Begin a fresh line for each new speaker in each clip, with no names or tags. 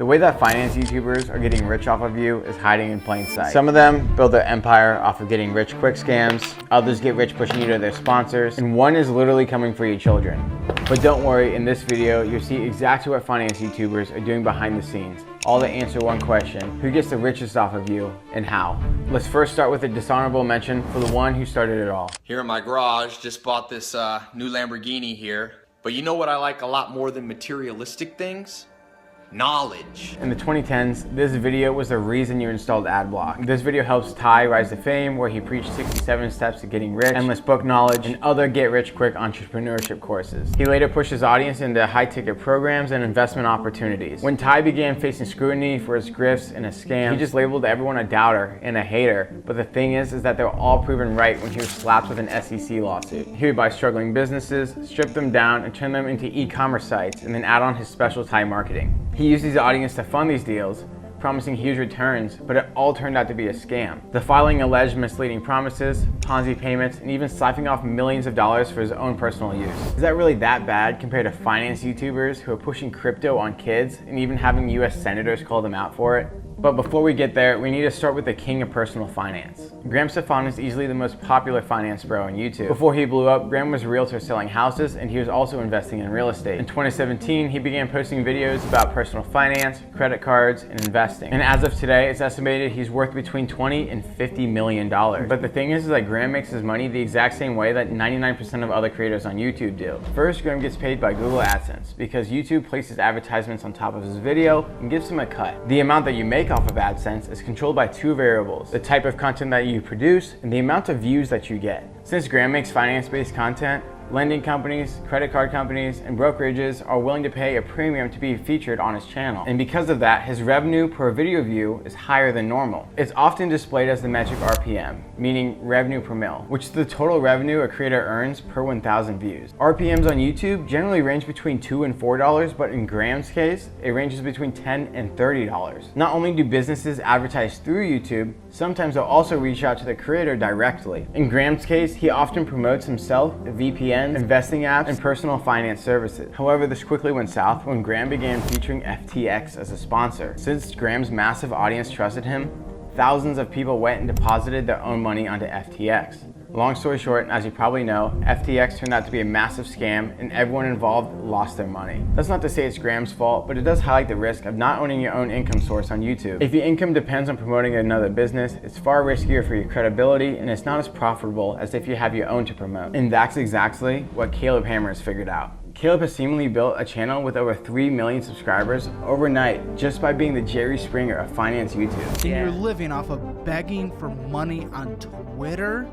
The way that finance YouTubers are getting rich off of you is hiding in plain sight. Some of them build their empire off of getting rich quick scams, others get rich pushing you to their sponsors, and one is literally coming for your children. But don't worry, in this video, you'll see exactly what finance YouTubers are doing behind the scenes, all to answer one question: who gets the richest off of you and how? Let's first start with a dishonorable mention for the one who started it all.
Here in my garage, just bought this new Lamborghini here. But you know what I like a lot more than materialistic things? Knowledge.
In the 2010s, this video was the reason you installed AdBlock. This video helps Ty rise to fame, where he preached 67 steps to getting rich, endless book knowledge, and other get-rich-quick entrepreneurship courses. He later pushed his audience into high-ticket programs and investment opportunities. When Ty began facing scrutiny for his grifts and his scams, he just labeled everyone a doubter and a hater. But the thing is that they were all proven right when he was slapped with an SEC lawsuit. He would buy struggling businesses, strip them down, and turn them into e-commerce sites, and then add on his special Ty marketing. He used his audience to fund these deals, promising huge returns, but it all turned out to be a scam. The filing alleged misleading promises, Ponzi payments, and even siphoning off millions of dollars for his own personal use. Is that really that bad compared to finance YouTubers who are pushing crypto on kids and even having US senators call them out for it? But before we get there, we need to start with the king of personal finance. Graham Stefan is easily the most popular finance bro on YouTube. Before he blew up, Graham was a realtor selling houses, and he was also investing in real estate. In 2017, he began posting videos about personal finance, credit cards, and investing. And as of today, it's estimated he's worth between $20 and $50 million. But the thing is that Graham makes his money the exact same way that 99% of other creators on YouTube do. First, Graham gets paid by Google AdSense because YouTube places advertisements on top of his video and gives him a cut. The amount that you make off of AdSense is controlled by two variables: the type of content that you produce and the amount of views that you get. Since Graham makes finance-based content, lending companies, credit card companies, and brokerages are willing to pay a premium to be featured on his channel. And because of that, his revenue per video view is higher than normal. It's often displayed as the metric RPM, meaning revenue per mil, which is the total revenue a creator earns per 1,000 views. RPMs on YouTube generally range between $2 and $4, but in Graham's case, it ranges between $10 and $30. Not only do businesses advertise through YouTube, sometimes they'll also reach out to the creator directly. In Graham's case, he often promotes himself, VPNs, investing apps, and personal finance services. However, this quickly went south when Graham began featuring FTX as a sponsor. Since Graham's massive audience trusted him, thousands of people went and deposited their own money onto FTX. Long story short, as you probably know, FTX turned out to be a massive scam and everyone involved lost their money. That's not to say it's Graham's fault, but it does highlight the risk of not owning your own income source on YouTube. If your income depends on promoting another business, it's far riskier for your credibility and it's not as profitable as if you have your own to promote. And that's exactly what Caleb Hammer has figured out. Caleb has seemingly built a channel with over 3 million subscribers overnight just by being the Jerry Springer of finance YouTube.
And you're living off of begging for money on Twitter?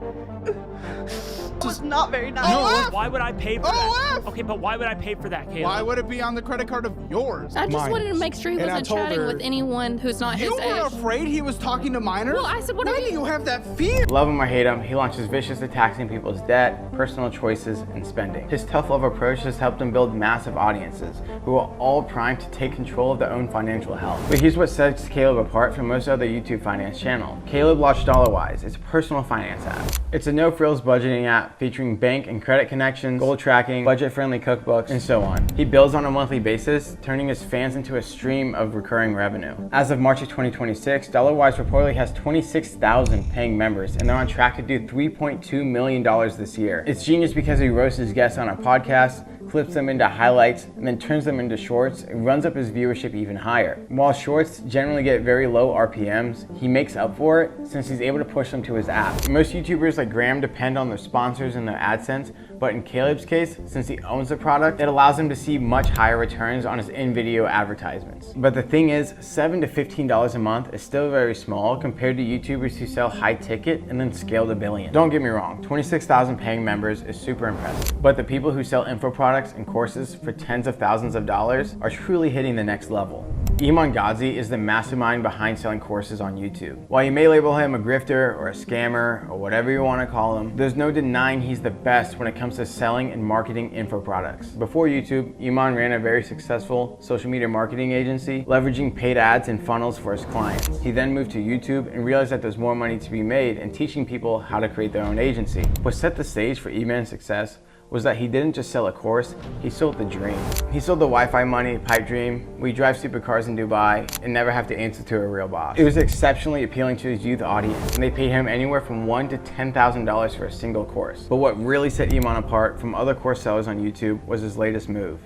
It's not very nice.
No,
why would I pay for that? Okay, but why would I pay for that, Caleb?
why would it be on the credit card of yours?
I just
Mine.
wanted to make sure he
And I
wasn't
told
chatting
her,
with anyone who's not his
You were
age.
afraid he was talking to minors?
Well, I said, what
Why
are
do
you?
you have that fear?
Love him or hate him, he launches vicious attacks on people's debt, personal choices, and spending. His tough love approach has helped him build massive audiences who are all primed to take control of their own financial health. But here's what sets Caleb apart from most other YouTube finance channels. Caleb launched DollarWise. It's a personal finance app. It's a no-frills budgeting app featuring bank and credit connections, goal tracking, budget-friendly cookbooks, and so on. He builds on a monthly basis, turning his fans into a stream of recurring revenue. As of March of 2026, DollarWise reportedly has 26,000 paying members, and they're on track to do $3.2 million this year. It's genius because he roasts his guests on a podcast, clips them into highlights, and then turns them into shorts and runs up his viewership even higher. While shorts generally get very low RPMs, he makes up for it since he's able to push them to his app. Most YouTubers like Graham depend on their sponsors and their AdSense, but in Caleb's case, since he owns the product, it allows him to see much higher returns on his in-video advertisements. But the thing is, $7 to $15 a month is still very small compared to YouTubers who sell high ticket and then scale to billions. Don't get me wrong, 26,000 paying members is super impressive, but the people who sell info products and courses for tens of thousands of dollars are truly hitting the next level. Iman Gadzhi is the mastermind behind selling courses on YouTube. While you may label him a grifter or a scammer or whatever you want to call him, there's no denying he's the best when it comes to selling and marketing info products. Before YouTube, Iman ran a very successful social media marketing agency, leveraging paid ads and funnels for his clients. He then moved to YouTube and realized that there's more money to be made in teaching people how to create their own agency. What set the stage for Iman's success was that he didn't just sell a course, he sold the dream. He sold the Wi-Fi money, pipe dream, we drive supercars in Dubai, and never have to answer to a real boss. It was exceptionally appealing to his youth audience, and they paid him anywhere from $1,000 to $10,000 for a single course. But what really set Iman apart from other course sellers on YouTube was his latest move.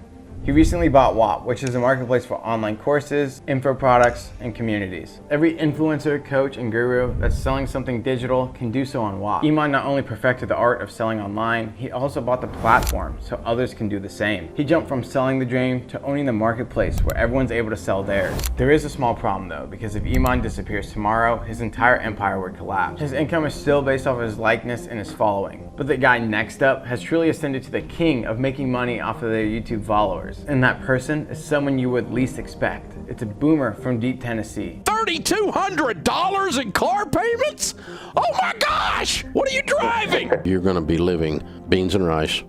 He recently bought WAP, which is a marketplace for online courses, info products, and communities. Every influencer, coach, and guru that's selling something digital can do so on WAP. Iman not only perfected the art of selling online, he also bought the platform so others can do the same. He jumped from selling the dream to owning the marketplace where everyone's able to sell theirs. There is a small problem though, because if Iman disappears tomorrow, his entire empire would collapse. His income is still based off of his likeness and his following. But the guy next up has truly ascended to the king of making money off of their YouTube followers. And that person is someone you would least expect. It's a boomer from deep Tennessee.
$3,200 in car payments? Oh my gosh! What are you driving? You're gonna be living beans and rice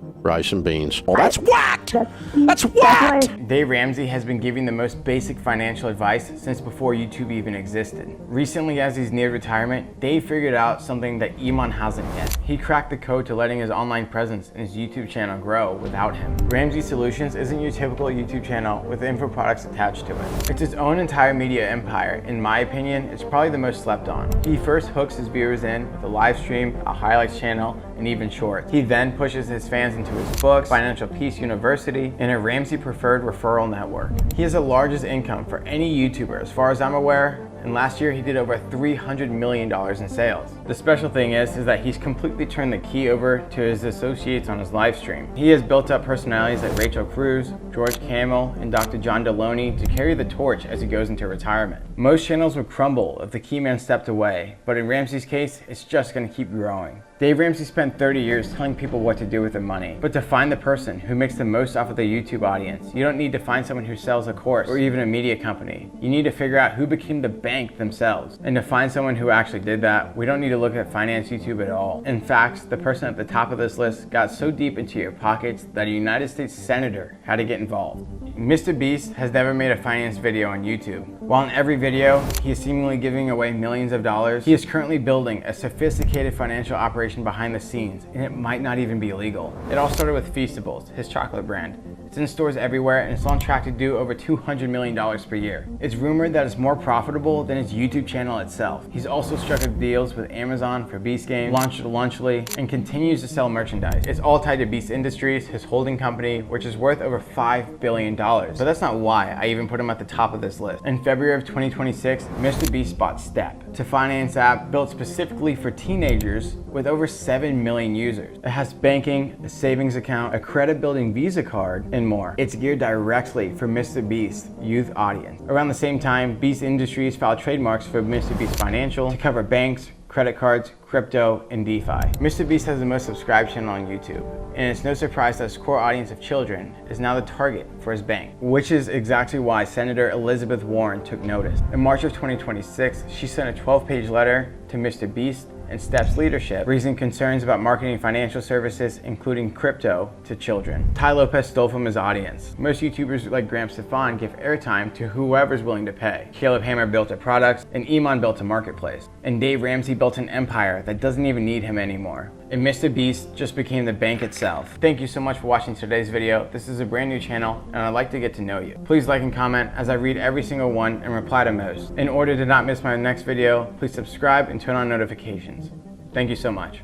and beans. Oh, that's whacked! That's whacked!
Dave Ramsey has been giving the most basic financial advice since before YouTube even existed. Recently, as he's near retirement, Dave figured out something that Iman hasn't yet. He cracked the code to letting his online presence and his YouTube channel grow without him. Ramsey Solutions isn't your typical YouTube channel with info products attached to it. It's his own entire media empire. In my opinion, it's probably the most slept on. He first hooks his viewers in with a live stream, a highlights channel, and even shorts. He then pushes his fans into his books, Financial Peace University, and a Ramsey preferred referral network. He has the largest income for any YouTuber as far as I'm aware, and last year he did over $300 million in sales. The special thing is that he's completely turned the key over to his associates on his live stream. He has built up personalities like Rachel Cruz, George Camel, and Dr. John Deloney to carry the torch as he goes into retirement. Most channels would crumble if the key man stepped away, but in Ramsey's case, it's just going to keep growing. Dave Ramsey spent 30 years telling people what to do with their money, but to find the person who makes the most off of their YouTube audience, you don't need to find someone who sells a course or even a media company. You need to figure out who became the bank themselves. And to find someone who actually did that, we don't need to look at finance YouTube at all. In fact, the person at the top of this list got so deep into your pockets that a United States senator had to get involved. Mr. Beast has never made a finance video on YouTube. While in every video, he is seemingly giving away millions of dollars, he is currently building a sophisticated financial operation behind the scenes, and it might not even be illegal. It all started with Feastables, his chocolate brand. It's in stores everywhere, and it's on track to do over $200 million per year. It's rumored that it's more profitable than his YouTube channel itself. He's also struck deals with Amazon for Beast Games, launched Lunchly, and continues to sell merchandise. It's all tied to Beast Industries, his holding company, which is worth over $5 billion. But that's not why I even put him at the top of this list. In February of 2026, Mr. Beast bought Step, a finance app built specifically for teenagers with over 7 million users. It has banking, a savings account, a credit-building Visa card, and more. It's geared directly for Mr. Beast's youth audience. Around the same time, Beast Industries filed trademarks for Mr. Beast Financial to cover banks, credit cards, crypto, and DeFi. Mr. Beast has the most subscribed channel on YouTube, and it's no surprise that his core audience of children is now the target for his bank, which is exactly why Senator Elizabeth Warren took notice. In March of 2026, she sent a 12-page letter to Mr. Beast and Step's leadership, raising concerns about marketing financial services, including crypto, to children. Ty Lopez stole from his audience. Most YouTubers like Graham Stefan give airtime to whoever's willing to pay. Caleb Hammer built a product, and Iman built a marketplace. And Dave Ramsey built an empire that doesn't even need him anymore. And Mr. Beast just became the bank itself. Thank you so much for watching today's video. This is a brand new channel, and I'd like to get to know you. Please like and comment, as I read every single one and reply to most. In order to not miss my next video, please subscribe and turn on notifications. Thank you so much.